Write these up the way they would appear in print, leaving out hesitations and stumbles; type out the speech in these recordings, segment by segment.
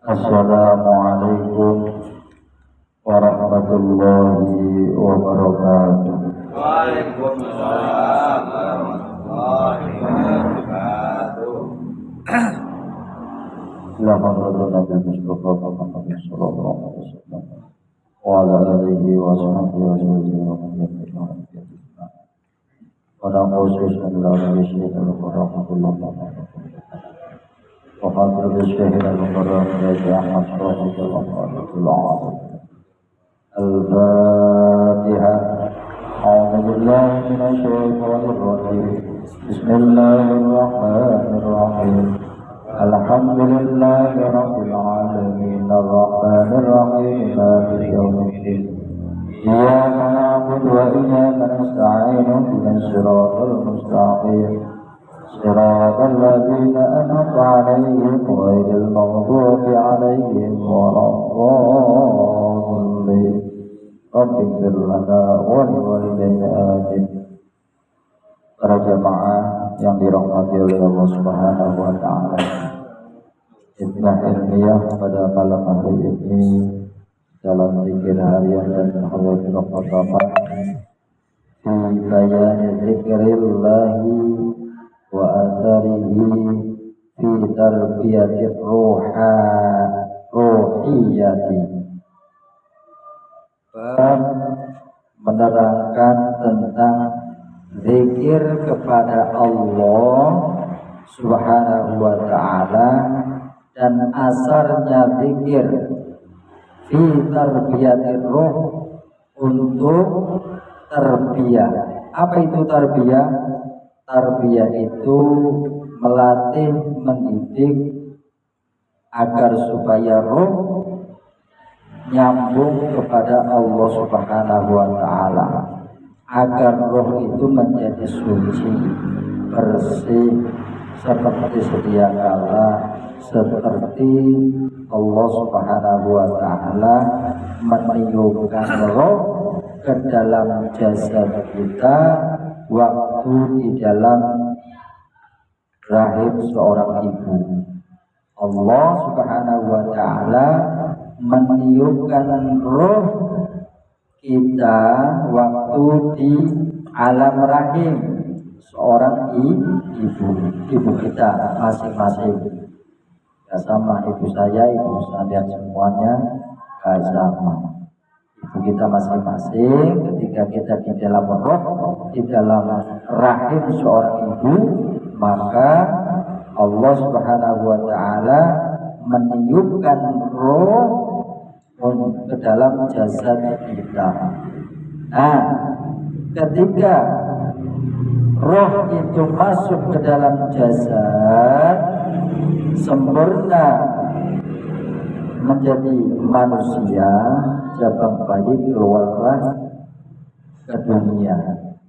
Assalamualaikum warahmatullahi wabarakatuh. Waalaikumsalam warahmatullahi wabarakatuh. La hadrana bil Mustafa Muhammad sallallahu alaihi wasallam wa ala alihi wa sahbihi wa sallam. Wa na'udzu billahi min syaitanir rajim. Wa hadratu syahidul mukarram Raja Ahmad Shahidul Alam. Al-Fatihah. A'udzu billahi minasy syaithanir rajim. Bismillahirrahmanirrahim. Alhamdulillahi rabbil alamin arrahmanir rahim maliki yaumiddin. Iyyaka na'budu wa iyyaka nasta'in ihdinas siratal mustaqim. Siratal ladzina an'amta 'alaihim ghairil maghdubi 'alaihim waladdallin. Rabbighfir lana wa liwalidayna amin. Para jamaah yang dirahmati oleh Allah Subhanahu wa taala. Hikmah ilmiah pada malam hari ini dalam zikir harian dan hadaratul pertama fi bayan zikrillahi wa atharihi fi tarbiyati ruhiyati, menerangkan tentang zikir kepada Allah Subhanahu wa ta'ala dan asarnya zikir fi tarbiyatir ruh, untuk tarbiyah. Apa itu tarbiyah? Tarbiyah itu melatih, mendidik agar supaya ruh nyambung kepada Allah Subhanahu wa ta'ala, agar roh itu menjadi suci, bersih seperti sedia kala, seperti Allah Subhanahu wa ta'ala meniupkan roh ke dalam jasad kita waktu di dalam rahim seorang ibu. Allah Subhanahu wa ta'ala meniupkan roh kita waktu di alam rahim seorang ibu kita masing-masing. Ya sama, ibu saya, ibu sekalian semuanya sama. Ibu kita masing-masing ketika kita di dalam roh, di dalam rahim seorang ibu, maka Allah Subhanahu wa ta'ala meniupkan roh ke dalam jasad kita. Nah, ketika roh itu masuk ke dalam jasad, sempurna menjadi manusia, jabang bayi keluarlah ke dunia,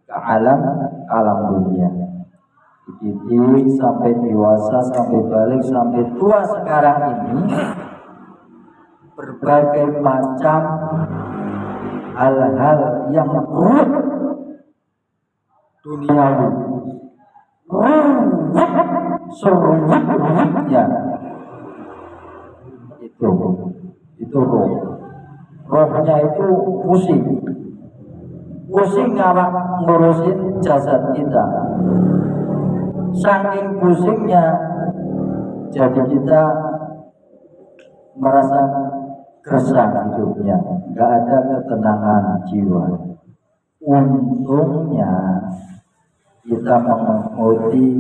ke alam dunia, dididik sampai dewasa, sampai balik, sampai tua sekarang ini. Berbagai macam hal-hal yang buruk duniawi, serunya itu rohnya itu pusing ngawak ngurusin jasad kita. Saking pusingnya, jadi kita merasa gersang hidupnya, nggak ada ketenangan jiwa. Untungnya kita mengikuti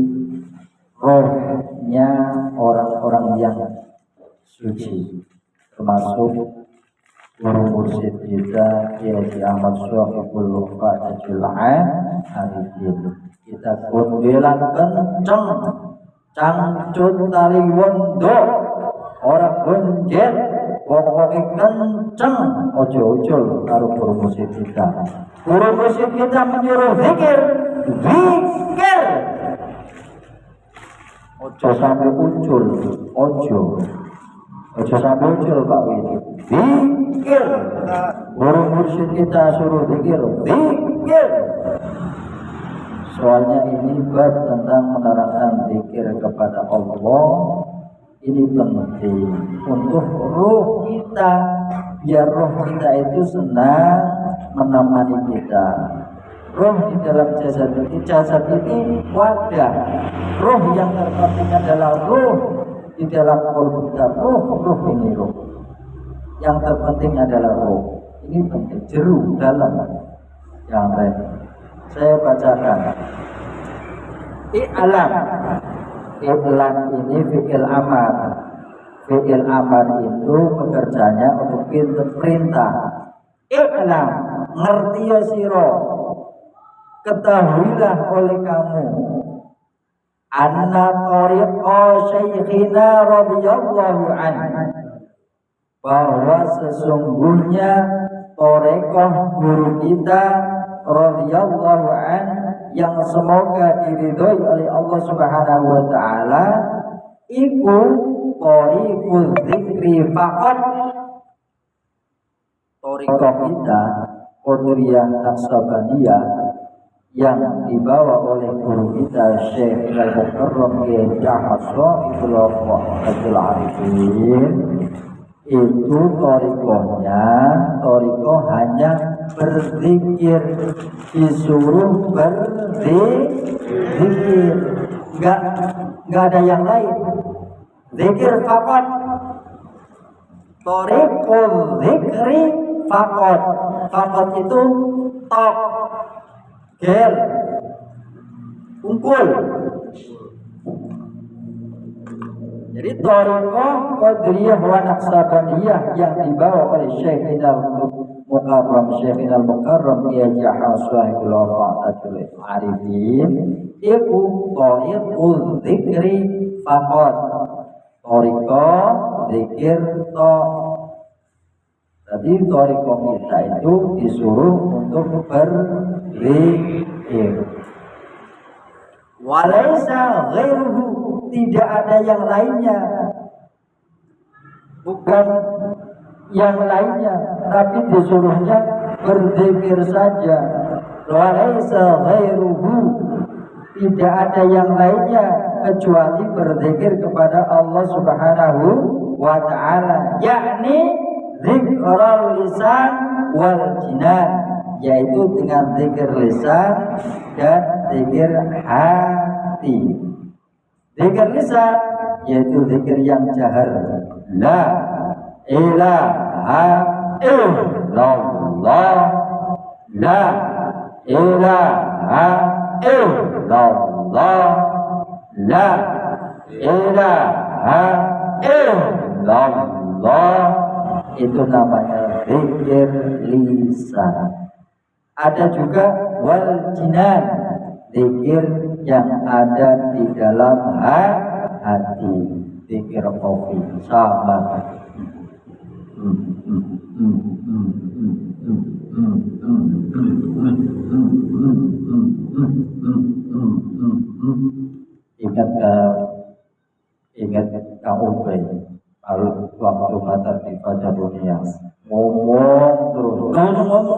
rohnya orang-orang yang suci, termasuk guru mursyid kita Kiai Ahmad Shahibul Fadil Arifin. Kita kundilan kenceng, cangcut tali wondo, orang gonjet, pokoknya kenceng, ojo-ojo karo guru mursyid kita. Guru mursyid kita menyuruh zikir. Ojo sampai muncul, ojo sampai muncul Pak Widi. Zikir. Guru mursyid kita suruh zikir. Soalnya ini bab tentang menerangkan zikir kepada Allah Ini penting untuk roh kita, biar roh kita itu senang menemani kita. Roh di dalam jasad ini wadah. Roh yang terpenting adalah roh di dalam kalbu kita. Roh ini roh. Yang terpenting adalah roh. Ini penting, jeru dalam yang lain. Saya bacakan. I'lam ini fi'il amar. Fi'il amar itu pekerjaannya untuk perintah. I'lam, ngerti ya siro, ketahuilah oleh kamu, anna tariqa syekhina radhiyallahu anhu, bahwa sesungguhnya tariqah guru kita radhiyallahu anhu yang semoga diridhoi oleh Allah Subhanahu wa taala, iku tariqul dzikri faqat. Tariqah kita Qadiriyah Naqsabandiyah yang dibawa oleh guru kita Syekh Al-Mukarram Kiai Ahmad Shahibul Abdul Arifin, itu tariqah hanya berzikir, disuruh berzikir, nggak ada yang lain, zikir faqat. Tariqul zikri faqat. Faqat itu tok, gel, ungkul. Jadi tariqah Qadiriyah wa Naqsabandiyah yang dibawa oleh Syekh Al-Mukarram Kiai Ahmad Shahibul Abdul Arifin, iku tariqul zikri faqat. Tariqah zikir tok. Jadi tariqah kita itu disuruh untuk berzikir. Walaisa ghairuhu, tidak ada yang lainnya, bukan yang lainnya, tapi disuruhnya berzikir saja. Walaisa ghairuhu, tidak ada yang lainnya kecuali berzikir kepada Allah Subhanahu wa taala, yakni zikrul lisan wal jinan, yaitu dengan zikir lisan dan zikir hati. Zikir lisan yaitu zikir yang jahar, la ilaha illallah, la ilaha illallah, la ilaha illallah. Itu namanya zikir lisan. Ada juga wal jinan, zikir yang ada di dalam hati, zikir kopi sama. Ingat Kang Ubay waktu Qatar di Fajar Dunia, ngomong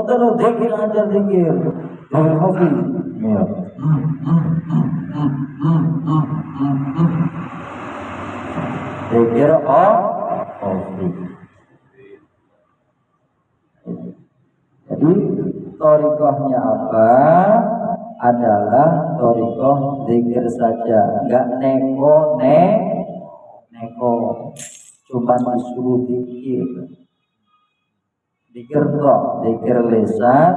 terus zikir aja, zikir kopi ya. Zikir kopi. Jadi thariqahnya apa? Adalah thariqah zikir saja, enggak neko, cuma disuruh zikir. Zikir toh, zikir lisan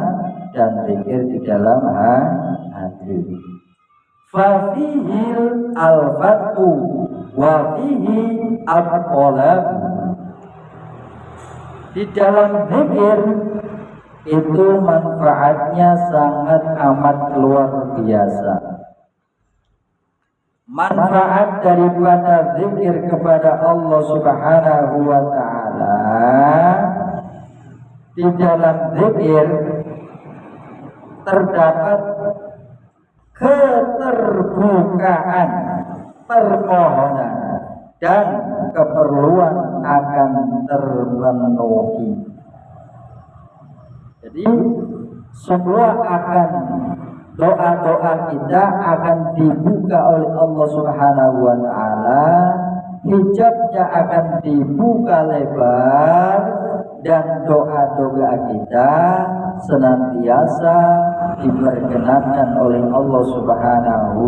dan zikir di dalam hati. Fafihil al-fathu wa fihi al-qalab. Di dalam zikir itu manfaatnya sangat amat luar biasa. Manfaat daripada zikir kepada Allah Subhanahu wa taala, di dalam zikir terdapat keterbukaan permohonan dan keperluan akan terpenuhi. Jadi semua akan doa-doa kita akan dibuka oleh Allah Subhanahu wa taala, hijabnya akan dibuka lebar, dan doa-doa kita senantiasa diperkenankan oleh Allah Subhanahu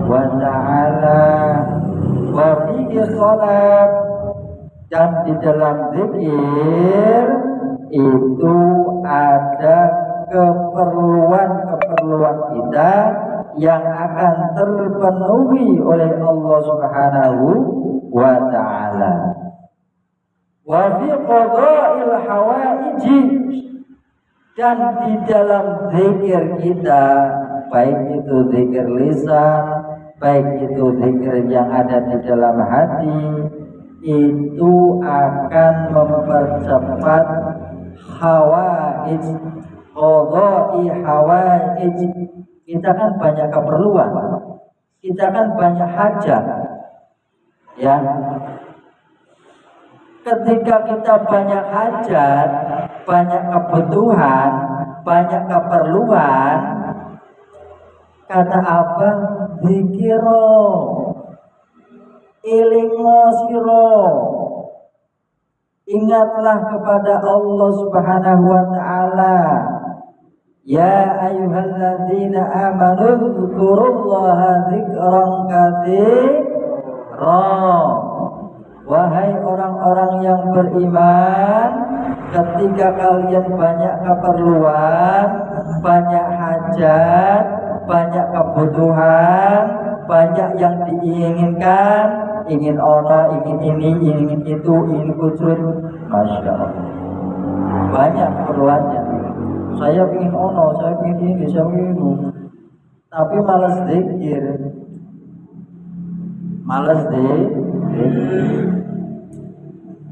wa ta'ala. Wa fihi shalat, dan di dalam zikir itu ada keperluan kita yang akan terpenuhi oleh Allah Subhanahu wa ta'ala. Wa fi qada'il hawaiji, dan di dalam zikir kita, baik itu zikir lisan, baik itu zikir yang ada di dalam hati, itu akan mempercepat hawaij, qada'i hawaij. Kita kan banyak keperluan, kita kan banyak hajat, ya. Ketika kita banyak hajat, banyak kebutuhan, banyak keperluan, kata apa? Zikiro, ilingo siro, ingatlah kepada Allah Subhanahu wa ta'ala. Ya ayyuhalladzina amanu dzkurullaha dzikran katsira. Wahai orang-orang yang beriman, ketika kalian banyak keperluan, banyak hajat, banyak kebutuhan, banyak yang diinginkan, ingin ono, ingin ini, ingin itu, ingin kucur, Masya Allah, banyak keperluannya. Saya ingin ono, saya ingin ini, saya ingin itu, tapi malas zikir, malas zikir.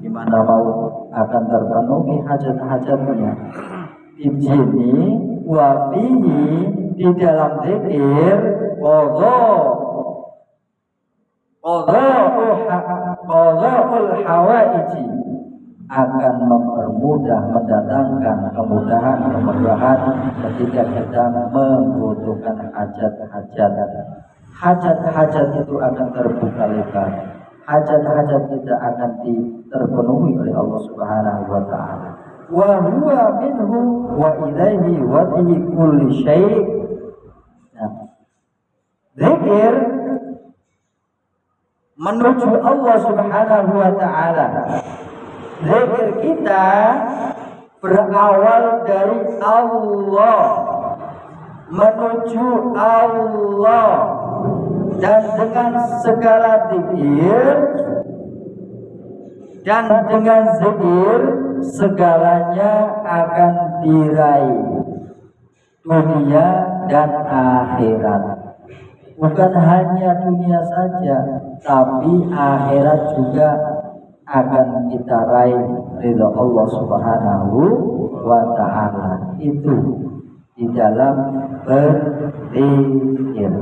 Gimana mau akan terpenuhi hajat-hajatnya? Di sini wafihi, di dalam zikir, qada'ul hawaiji, akan mempermudah, mendatangkan kemudahan ketika kita membutuhkan hajat-hajat. Hajat-hajat itu akan terbuka lebar, hajat-hajat kita akan terpenuhi oleh Allah Subhanahu wa ta'ala. Wa huwa minhu wa ilaihi wa bihi kulli syai'. Zikir menuju Allah Subhanahu wa ta'ala. Zikir kita berawal dari Allah, menuju Allah, dan dengan segala zikir, dan dengan zikir segalanya akan diraih, dunia dan akhirat. Bukan hanya dunia saja, tapi akhirat juga akan kita raih ridha Allah Subhanahu wa ta'ala. Itu di dalam berzikir.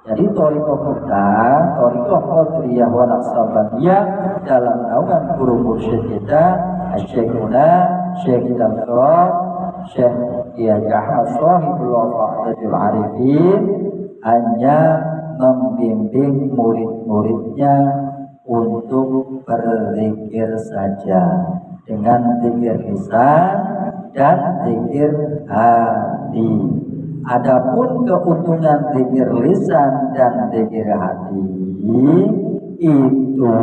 Jadi thariqah kita, thariqah Qadiriyah wa Naqsabandiyah, dalam naungan guru mursyid kita Syekhuna Syekh Al-Qur'an Syekh Kiai Ahmad Shahibul Wafa'atul Arifin, hanya membimbing murid-muridnya untuk berzikir saja, dengan zikir lisan dan zikir hati. Adapun keuntungan zikir lisan dan zikir hati itu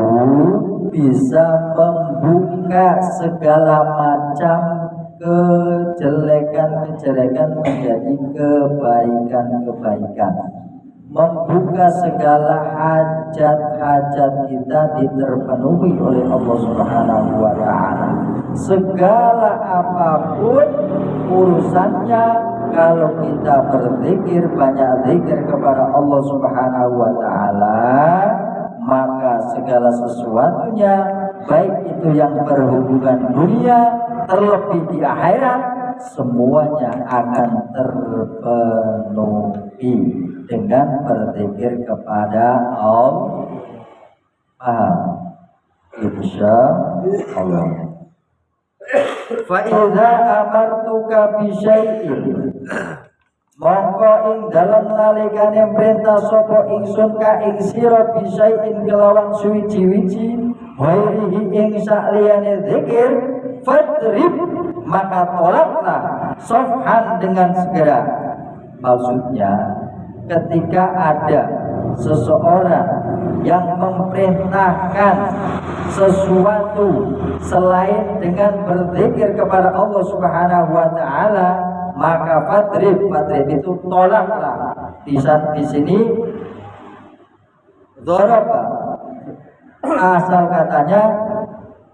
bisa membuka segala macam kejelekan-kejelekan menjadi kebaikan-kebaikan, membuka segala hajat-hajat kita diterpenuhi oleh Allah Subhanahu wa ta'ala. Segala apapun urusannya, kalau kita berzikir, banyak zikir kepada Allah Subhanahu wa ta'ala, maka segala sesuatunya, baik itu yang berhubungan dunia, terlebih di akhirat, semuanya akan terpenuhi dengan berzikir kepada Allah. Insya Allah. Fa idza amartuka bi syai'in, mongko ing dalem nalikane perintah sapa ingsun ka ing sira bisain kelawan suwiji-wiji wairihi ing sakliyane zikir fadrib maka tolaklah sofhan dengan segera. Maksudnya ketika ada seseorang yang memerintahkan sesuatu selain dengan berzikir kepada Allah Subhanahu wa taala, maka fadrib itu tolaklah. Di sini dzaraba asal katanya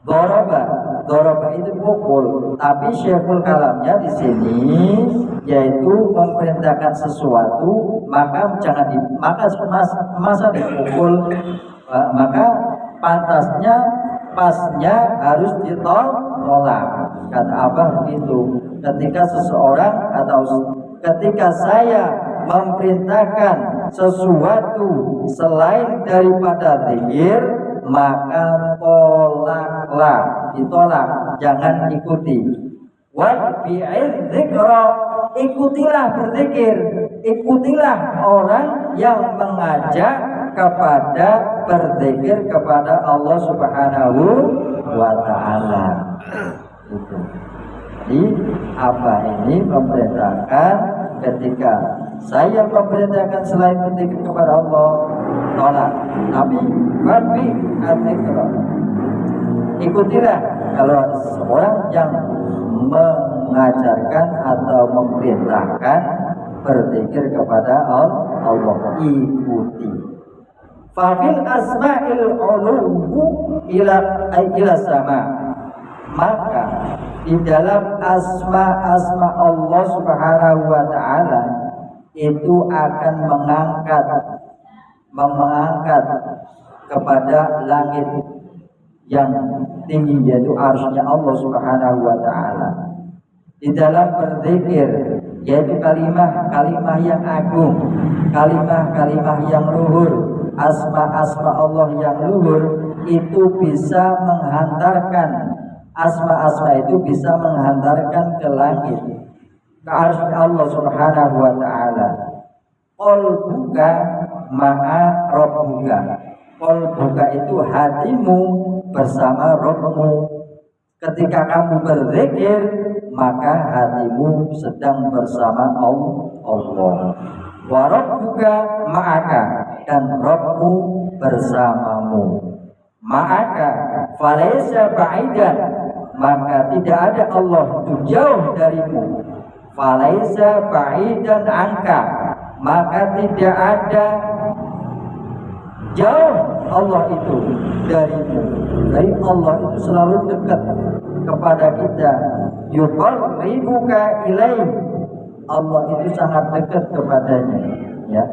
dzaraba itu pukul, tapi Syekhul Kalamnya di sini yaitu memerintahkan sesuatu maka jangan masa dipukul, maka pasnya harus ditolak. Kata Abah begitu, ketika seseorang atau ketika saya memerintahkan sesuatu selain daripada zikir, maka tolaklah, ditolak, jangan ikuti. Wabi'id dzikra, ikutilah berzikir, ikutilah orang yang mengajak kepada berzikir kepada Allah Subhanahu wa taala. Itu. Jadi apa ini memerintahkan ketika saya memerintahkan selain berzikir kepada Allah, tolak. Tapi dzikra, ikutilah kalau ada seseorang yang mengajarkan atau memerintahkan berzikir kepada Allah, ikuti. Fafil asma'il uluhu ila sama, maka di dalam asma Allah Subhanahu wa taala itu akan mengangkat kepada langit yang tinggi, yaitu arsy-Nya Allah Subhanahu wa taala. Di dalam berzikir yaitu kalimah yang agung, kalimah yang luhur, asma Allah yang luhur itu bisa menghantarkan, asma itu bisa menghantarkan ke langit, ke arsy Allah Subhanahu wa taala. Qalbuka ma'a rabbuka, qalbuka itu hatimu bersama Rabbmu. Ketika kamu berzikir, maka hatimu sedang bersama Allah. Wa rabbuka ma'aka, dan Rabbmu bersamamu. Ma'aka falaysa ba'idan, maka tidak ada Allah itu jauh darimu. Falaysa ba'idan angka, maka tidak ada jauh Allah itu darimu. Dari Allah itu selalu dekat kepada kita. Yuqarribuka ilaih, Allah itu sangat dekat kepadanya, ya.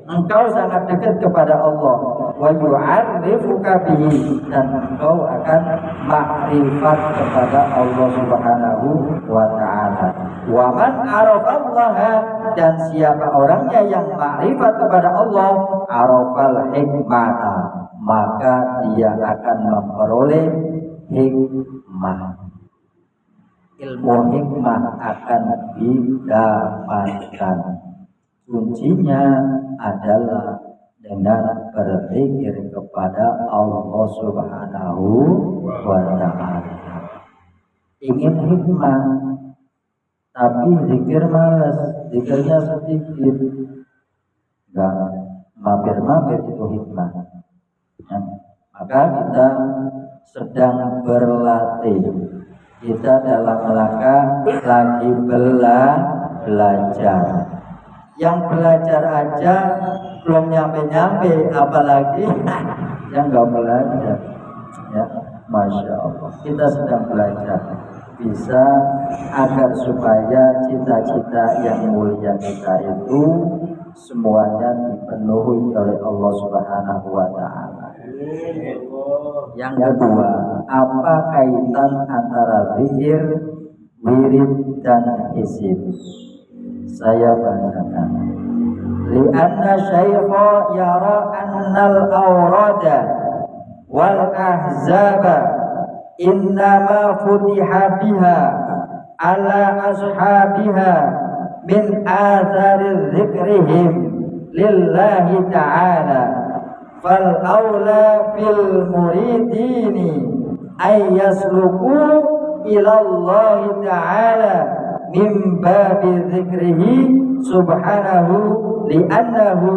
Engkau sangat dekat kepada Allah. Wa yu'arrifuka bihi, dan engkau akan makrifat kepada Allah Subhanahu wa taala. Wa man arafallaha, dan siapa orangnya yang makrifat kepada Allah, arafal hikmata, maka dia akan memperoleh hikmah. Ilmu hikmah akan didapatkan. Kuncinya adalah dengan berzikir kepada Allah Subhanahu wa taala. Ingin hikmah tapi zikir malas, zikirnya sedikit, enggak mampir itu hikmah. Ya. Maka kita sedang berlatih, kita dalam rangka lagi belajar. Yang belajar aja belum nyampe, apalagi yang nggak belajar. Ya, Masya Allah, kita sedang belajar bisa agar supaya cita-cita yang mulia kita itu semuanya dipenuhi oleh Allah Subhanahu wa taala. Yang kedua, apa kaitan antara zikir, wirid dan hizib? Saya bacakan. Li'anna syaikha yara annal awrada wal ahzaba innama futiha biha ala ashabiha min athari dzikrihim lillahi ta'ala fal aula bil muridini ay yasluku ila Allah ta'ala min babi dzikrihi subhanahu li'annahu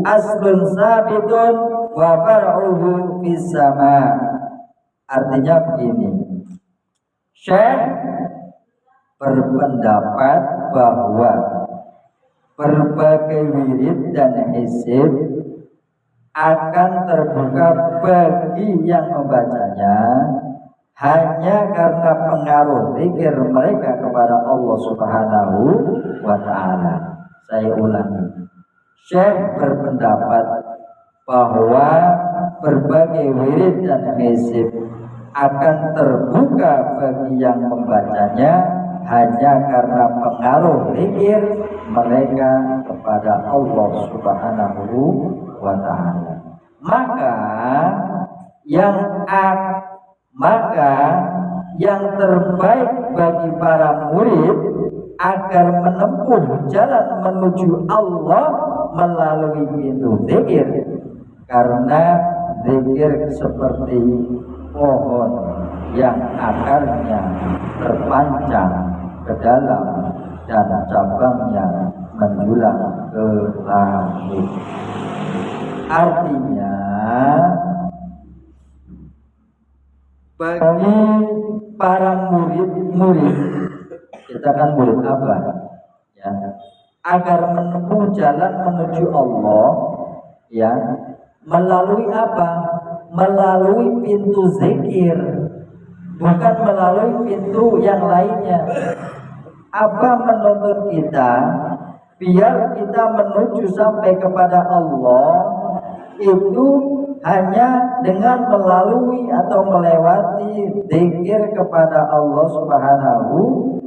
aslun sabitun wa far'uhu fis sama. Artinya begini, Syekh berpendapat bahwa berbagai wirid dan hizib akan terbuka bagi yang membacanya hanya karena pengaruh zikir mereka kepada Allah Subhanahu wa ta'ala. Saya ulangi, Syekh berpendapat bahwa berbagai wirid dan hizib akan terbuka bagi yang membacanya hanya karena pengaruh zikir mereka kepada Allah Subhanahu wa ta'ala. Maka yang terbaik bagi para murid agar menempuh jalan menuju Allah melalui pintu zikir, karena zikir seperti pohon yang akarnya terpanjang ke dalam dan cabangnya menjulang ke langit. Artinya bagi para murid, kita kan murid apa? Ya, agar menempuh jalan menuju Allah, ya, melalui apa? Melalui pintu zikir, bukan melalui pintu yang lainnya. Apa menuntut kita biar kita menuju sampai kepada Allah itu hanya dengan melalui atau melewati zikir kepada Allah Subhanahu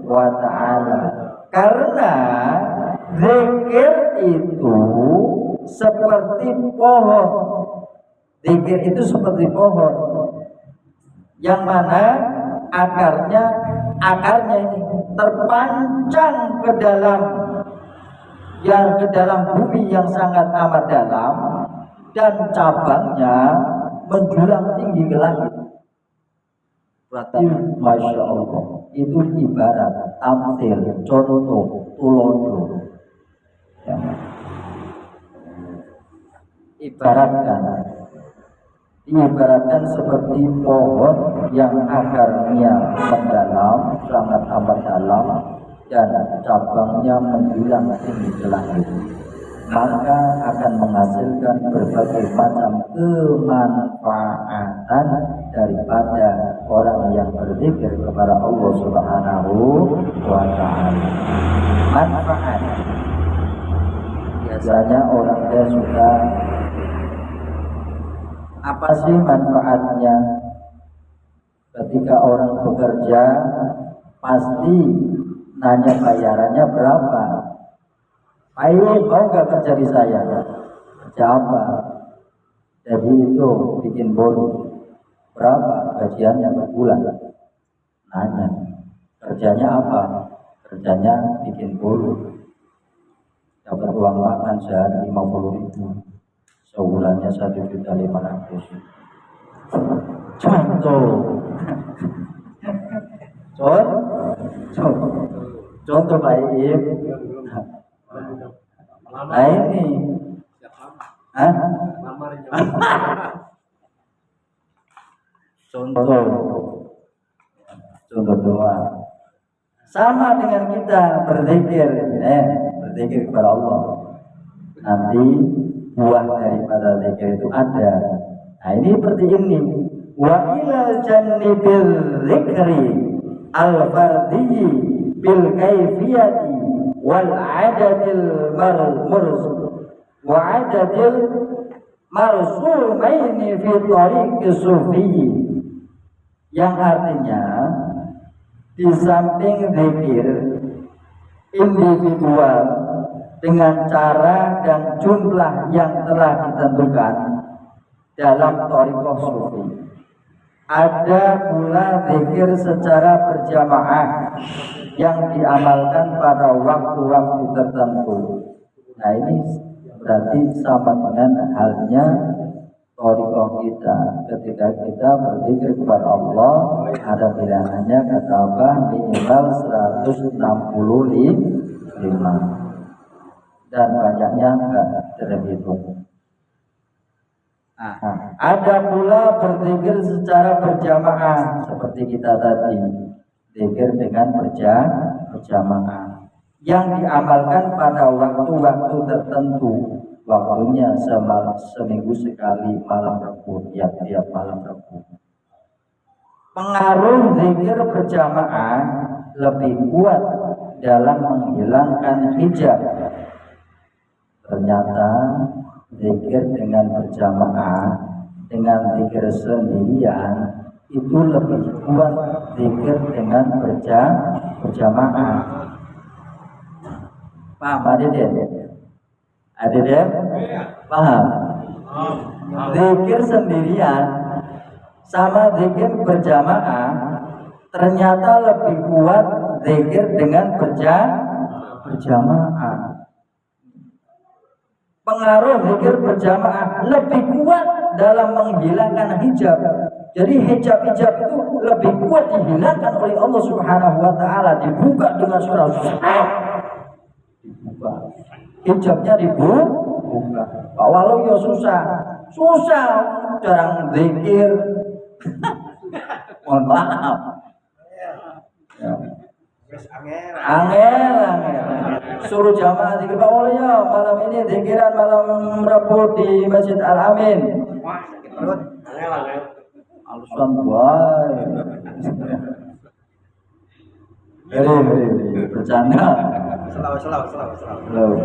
wa ta'ala. Karena zikir itu seperti pohon. Zikir itu seperti pohon yang mana akarnya ini terpanjang ke dalam bumi yang sangat amat dalam, dan cabangnya menjulang tinggi ke langit. Berarti Masya Allah, itu ibarat amtil, contoh, tulodo, ya. Ibaratkan seperti pohon yang akarnya mendalam, sangat amat dalam, dan cabangnya menjulang tinggi ke langit, maka akan menghasilkan berbagai macam kemanfaatan daripada orang yang berzikir kepada Allah Subhanahu wa ta'ala. Manfaat, biasanya orang dia suka, apa sih manfaatnya? Ketika orang bekerja pasti nanya bayarannya berapa. Ayo, mau gak kerja di saya? Kerja apa? Jadi itu bikin bonus. Berapa gajiannya per bulan? Nanya. Kerjanya apa? Kerjanya bikin bonus. Dapat uang makan sehari 50.000. Sebulannya 1.500.000. Contoh baik. Nah ini, contoh doa. Sama dengan kita berzikir, berzikir kepada Allah. Nanti buah daripada zikir itu ada. Nah ini seperti ini. Wa ilal jannibil zikri al-fardhi bil kaifiyati wal adadil marsumaini fi tariqi sufi, yang artinya di samping zikir individual dengan cara dan jumlah yang telah ditentukan dalam thariqah sufi, ada pula zikir secara berjamaah yang diamalkan pada waktu-waktu tertentu. Nah ini berarti sama dengan halnya thariqah kita. Ketika kita berzikir kepada Allah, ada bilangannya kata apa? Minimal 165 dan banyaknya enggak terhitung. Ada pula berzikir secara berjamaah seperti kita tadi, zikir dengan berjamaah yang diamalkan pada waktu-waktu tertentu. Waktunya seminggu sekali malam Rabu, tiap malam Rabu. Pengaruh zikir berjamaah lebih kuat dalam menghilangkan hijab. Ternyata zikir dengan berjamaah dengan zikir sendirian itu lebih kuat zikir dengan berjamaah. Paham adik-adik? Adik-adik? Paham? Zikir sendirian sama zikir berjamaah ternyata lebih kuat zikir dengan berjamaah. Pengaruh zikir berjamaah lebih kuat dalam menghilangkan hijab. Jadi hijab-hijab itu lebih kuat dihilangkan oleh Allah Subhanahu wa taala, dibuka dengan surah dibuka. Hijabnya dibuka. Walau ya susah jarang zikir. Mohon maaf. Ya. Angel. Suruh jamaah zikir Pak ya malam ini zikiran malam Rabu di Masjid Al Amin. Wah, sakit perut. Angel. Alusan buai. Bercanda. Selalu.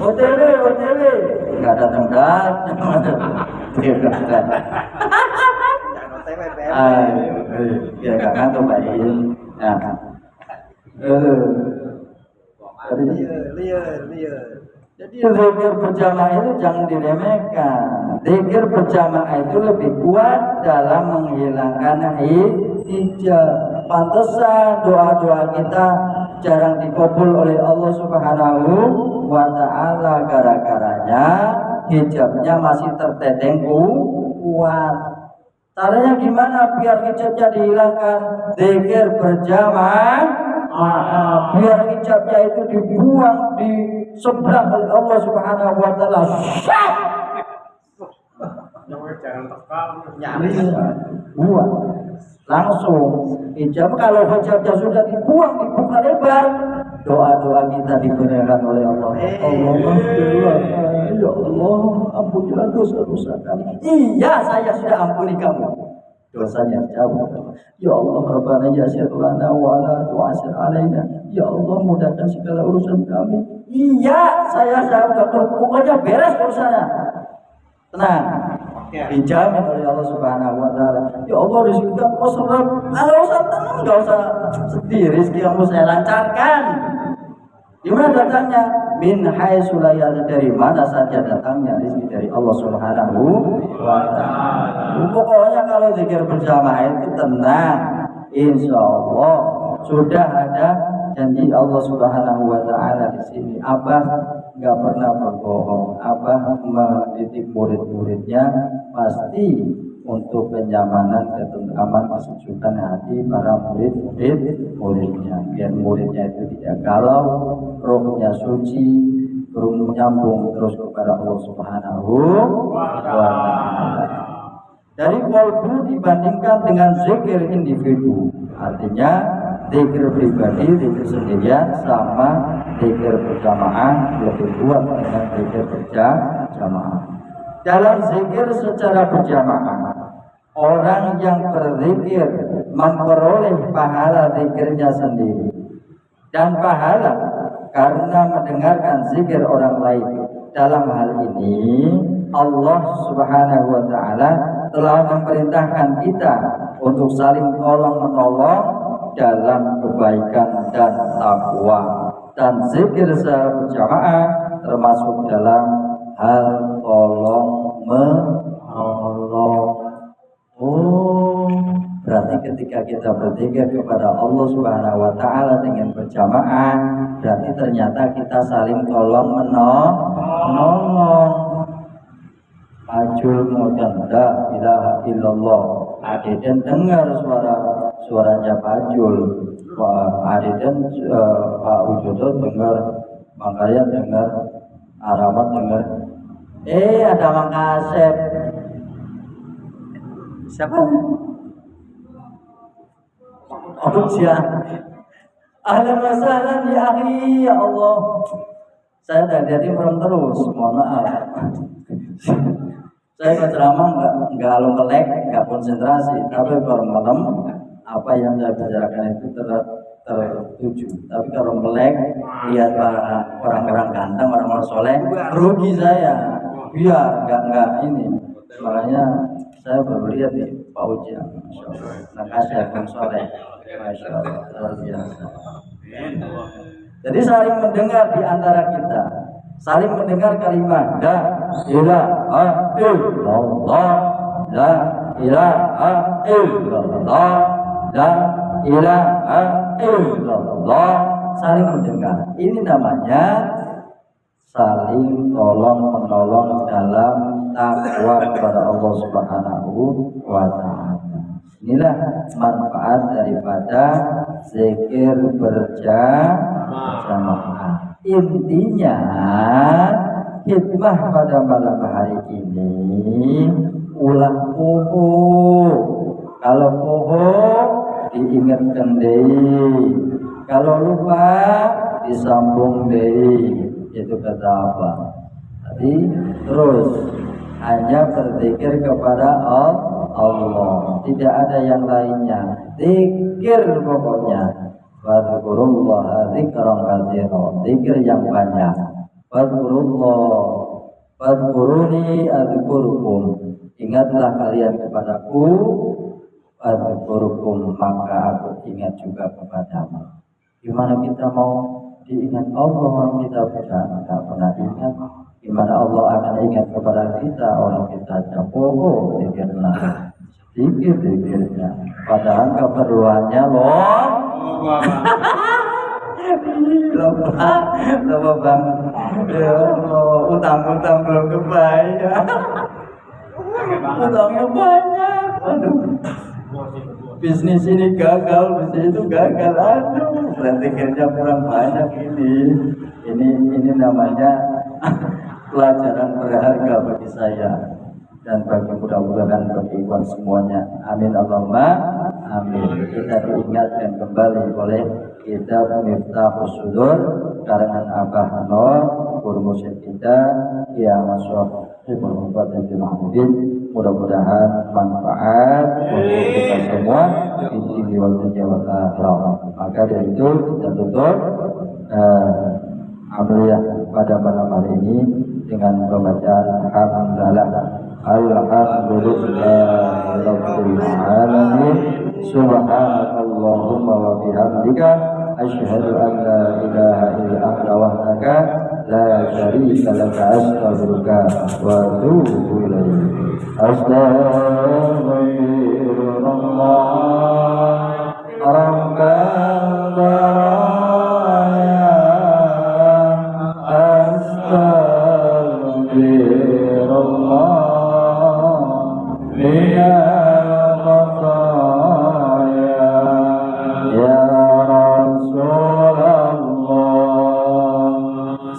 OTW. Enggak datang. Jangan OTW, PM. Ya enggak ngantuk Pak. Nah. Liar. Jadi zikir berjamaah itu jangan diremehkan. Zikir berjamaah itu lebih kuat dalam menghilangkan hijab. Pantesan doa-doa kita jarang dikabul oleh Allah Subhanahu wa taala gara-garanya hijabnya masih terteteng kuat. Caranya gimana biar hijabnya dihilangkan? Zikir berjamaah, biar hijabnya itu dibuang, diseberang oleh Allah Subhanahu wa taala. Buang langsung hijab. Kalau hijabnya sudah dibuang, dibuka lebar, doa-doa kita diberikan oleh Allah. Ya Allah, ampunilah dosa-dosa kami. Iya, saya sudah ampuni kamu. Dosanya jauh. Ya Allah, Rabbana yassir lana wa la tu'assir alaina. Ya Allah, mudahkan segala urusan kami. Iya, saya sudah pokoknya beres urusannya. Tenang. Dijamin oleh Allah Subhanahu wa taala. Ya Allah, rezeki kamu serap. Enggak usah tenang, enggak usah sedih. Rezeki kamu saya lancarkan. Di mana datangnya? Min haitsu la ya'lamu, dari mana saja datangnya rezeki dari Allah Subhanahu wa taala. Pokoknya kalau zikir berjamaah itu tenang. Insyaallah sudah ada janji Allah Subhanahu wa taala di sini. Abah enggak pernah berbohong. Abah mendidik murid-muridnya pasti untuk kenyamanan, ketentraman, kesejukan hati para muridnya. Biar muridnya itu tidak galau, rohnya suci, nyambung terus kepada Allah Subhanahu wa taala. Dari qalbu dibandingkan dengan zikir individu. Artinya zikir pribadi, zikir sendirian sama zikir berjamaah lebih kuat dengan zikir berjamaah. Dalam zikir secara berjamaah, orang yang berzikir memperoleh pahala zikirnya sendiri dan pahala karena mendengarkan zikir orang lain. Dalam hal ini Allah Subhanahu wa taala telah memerintahkan kita untuk saling tolong menolong dalam kebaikan dan takwa. Dan zikir secara berjamaah termasuk dalam hal tolong menolong. Oh, berarti berarti ketika kita berzikir kepada Allah Subhanahu wa taala dengan berjamaah, berarti ternyata kita saling tolong menolong. Ajul mudan la ilaha illallah. Adeden dengar suaranya Pak Ajul. Adeden Pak Widodo dengar, Mangkaya dengar, Aramat dengar. Ada Mang Kasep. Siapa? Ujian. Ahlan wa sahlan ya akhi, ya Allah. Saya dari tadi merem terus, mohon maaf. Saya berceramah nggak alung kelek, nggak konsentrasi, tapi kalau malam apa yang saya bicarakan itu tertuju. Tapi kalau melek, lihat orang-orang ganteng, orang-orang soleh, rugi saya. Biar nggak ini. Makanya saya baru lihat nih Pak Ujian, Masya Allah. Nakasih Bang Soleh, Masya Allah, luar biasa. Jadi saling mendengar di antara kita, saling mendengar kalimat la ilaha illallah, la ilaha illallah, la ilaha illallah, saling mendengar. Ini namanya saling tolong menolong dalam takwa kepada Allah Subhanahu wa taala. Inilah manfaat daripada zikir berjamaah. Intinya hikmah pada malam hari ini ulah poho. Kalau poho diingatkan deui. Kalau lupa disambung deui. Itu kata apa? Tadi terus hanya berzikir kepada Allah, tidak ada yang lainnya. Zikir pokoknya. Fadzkurullaha dzikran katsira. Zikir yang banyak. Fadzkuruni adzkurkum. Ingatlah kalian kepadaku, adzkurkum, maka aku ingat juga kepadamu. Gimana kita mau diingat Allah orang kita tidak pernah ingat? Gimana Allah akan ingat kepada kita orang kita capoho dikir-dikirnya, padahal keperluannya lupa banget ya, utang-utang belum kebayar, utangnya banyak. Aduh, bisnis ini gagal, bisnis itu gagal. Aduh, berarti kerja kurang banyak ini namanya pelajaran berharga bagi saya dan bagi mudah-mudahan bagi ikhwan semuanya. Amin Allahumma amin. Kita diingatkan kembali oleh kitab Miftahus Sudur karangan Abah Nur, guru musyid kita yang masuk Hibul Mubarak bin Mahmudin. Mudah-mudahan manfaat untuk kita semua di sini wal akhirah. Maka dari itu kita tutup amaliyah pada malam hari ini dengan pembacaan alhamdulillah rabbil alamin, subhanakallahumma wa bihamdika asyhadu an la ilaha illa anta wahdaka la syarika laka, astaghfiruka wa atubu ilaik. Astaghfirullah rabbal baraya, astaghfirullah minal khataya, ya Rasulullah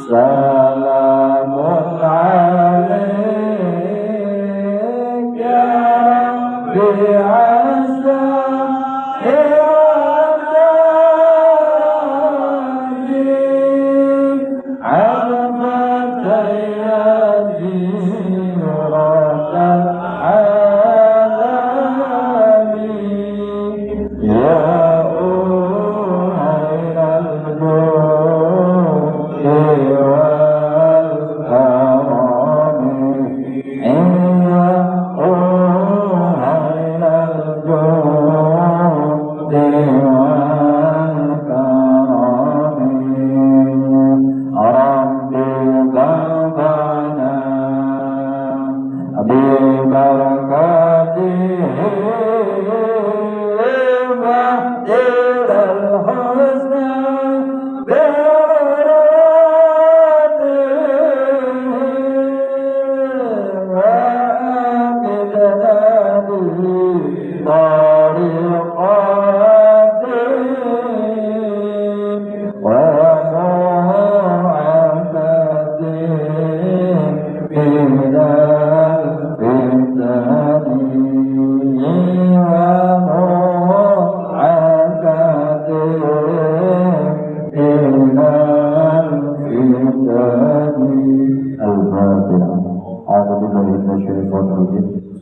salamun alaik ya Rabbi asa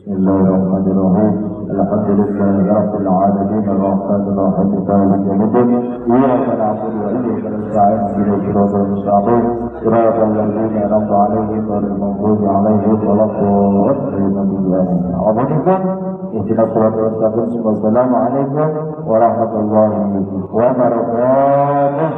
Bismillahirrahmanirrahim. Alhamdulillahi rabbil alamin arrahmanir rahim maliki yaumiddin iyyaka na'budu wa iyyaka nasta'in ihdinas siratal mustaqim siratal ladzina an'amta 'alaihim ghairil maghdubi 'alaihim waladdallin. Ihdinas siratal mustaqim. Wassalamualaikum warahmatullahi wabarakatuh.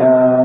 Yeah.